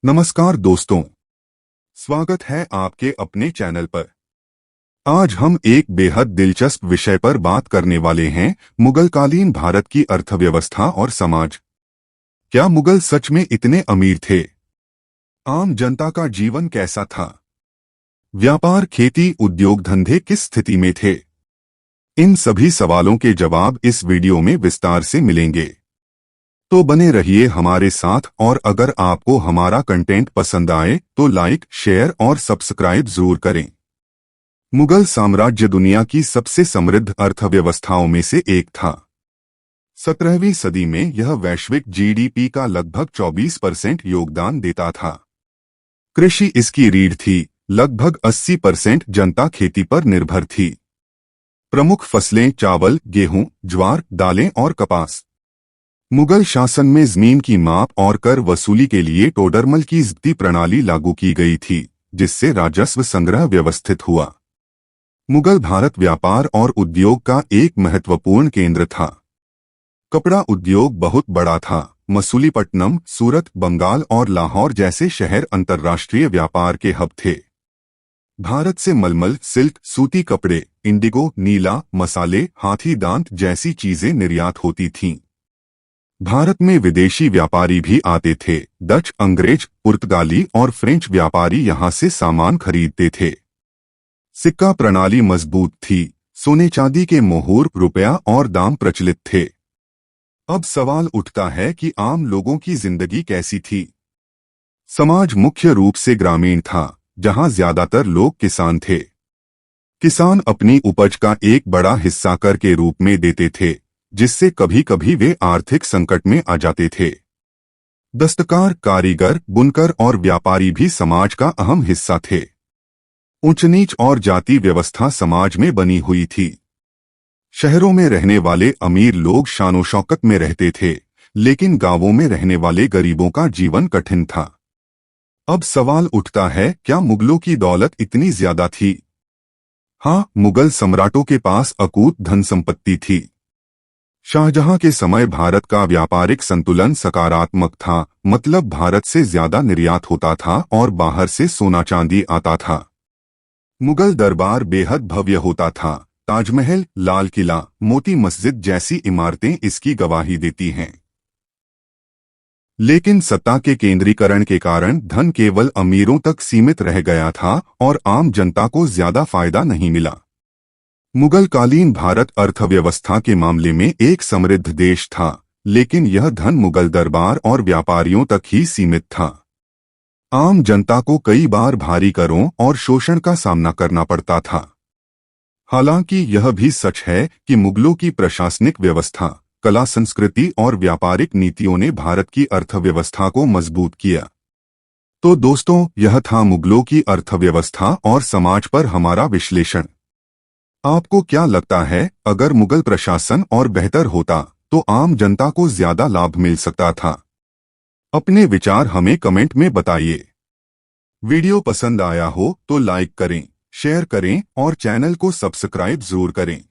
नमस्कार दोस्तों, स्वागत है आपके अपने चैनल पर। आज हम एक बेहद दिलचस्प विषय पर बात करने वाले हैं, मुगलकालीन भारत की अर्थव्यवस्था और समाज। क्या मुगल सच में इतने अमीर थे? आम जनता का जीवन कैसा था? व्यापार, खेती, उद्योग धंधे किस स्थिति में थे? इन सभी सवालों के जवाब इस वीडियो में विस्तार से मिलेंगे। तो बने रहिए हमारे साथ, और अगर आपको हमारा कंटेंट पसंद आए तो लाइक, शेयर और सब्सक्राइब जरूर करें। मुगल साम्राज्य दुनिया की सबसे समृद्ध अर्थव्यवस्थाओं में से एक था। 17वीं सदी में यह वैश्विक जीडीपी का लगभग 24% योगदान देता था। कृषि इसकी रीढ़ थी। लगभग 80% जनता खेती पर निर्भर थी। प्रमुख फसलें चावल, गेहूं, ज्वार, दालें और कपास। मुगल शासन में जमीन की माप और कर वसूली के लिए टोडरमल की ज़ब्ती प्रणाली लागू की गई थी, जिससे राजस्व संग्रह व्यवस्थित हुआ। मुगल भारत व्यापार और उद्योग का एक महत्वपूर्ण केंद्र था। कपड़ा उद्योग बहुत बड़ा था। मसूलीपट्टनम, सूरत, बंगाल और लाहौर जैसे शहर अंतर्राष्ट्रीय व्यापार के हब थे। भारत से मलमल, सिल्क, सूती कपड़े, इंडिगो, नीला, मसाले, हाथी दांत जैसी चीजें निर्यात होती थीं। भारत में विदेशी व्यापारी भी आते थे। डच, अंग्रेज, पुर्तगाली और फ्रेंच व्यापारी यहां से सामान खरीदते थे। सिक्का प्रणाली मजबूत थी। सोने चांदी के मोहर, रुपया और दाम प्रचलित थे। अब सवाल उठता है कि आम लोगों की जिंदगी कैसी थी? समाज मुख्य रूप से ग्रामीण था, जहां ज्यादातर लोग किसान थे। किसान अपनी उपज का एक बड़ा हिस्सा कर के रूप में देते थे, जिससे कभी कभी वे आर्थिक संकट में आ जाते थे। दस्तकार, कारीगर, बुनकर और व्यापारी भी समाज का अहम हिस्सा थे। ऊंच नीच और जाति व्यवस्था समाज में बनी हुई थी। शहरों में रहने वाले अमीर लोग शानो शौकत में रहते थे, लेकिन गांवों में रहने वाले गरीबों का जीवन कठिन था। अब सवाल उठता है, क्या मुगलों की दौलत इतनी ज्यादा थी? हाँ, मुगल सम्राटों के पास अकूत धन संपत्ति थी। शाहजहां के समय भारत का व्यापारिक संतुलन सकारात्मक था, मतलब भारत से ज्यादा निर्यात होता था और बाहर से सोना चांदी आता था। मुगल दरबार बेहद भव्य होता था। ताजमहल, लाल किला, मोती मस्जिद जैसी इमारतें इसकी गवाही देती हैं। लेकिन सत्ता के केंद्रीकरण के कारण धन केवल अमीरों तक सीमित रह गया था और आम जनता को ज्यादा फायदा नहीं मिला। मुगलकालीन भारत अर्थव्यवस्था के मामले में एक समृद्ध देश था, लेकिन यह धन मुगल दरबार और व्यापारियों तक ही सीमित था। आम जनता को कई बार भारी करों और शोषण का सामना करना पड़ता था। हालांकि यह भी सच है कि मुगलों की प्रशासनिक व्यवस्था, कला, संस्कृति और व्यापारिक नीतियों ने भारत की अर्थव्यवस्था को मजबूत किया। तो दोस्तों, यह था मुगलों की अर्थव्यवस्था और समाज पर हमारा विश्लेषण। आपको क्या लगता है, अगर मुगल प्रशासन और बेहतर होता तो आम जनता को ज्यादा लाभ मिल सकता था? अपने विचार हमें कमेंट में बताइए। वीडियो पसंद आया हो तो लाइक करें, शेयर करें और चैनल को सब्सक्राइब जरूर करें।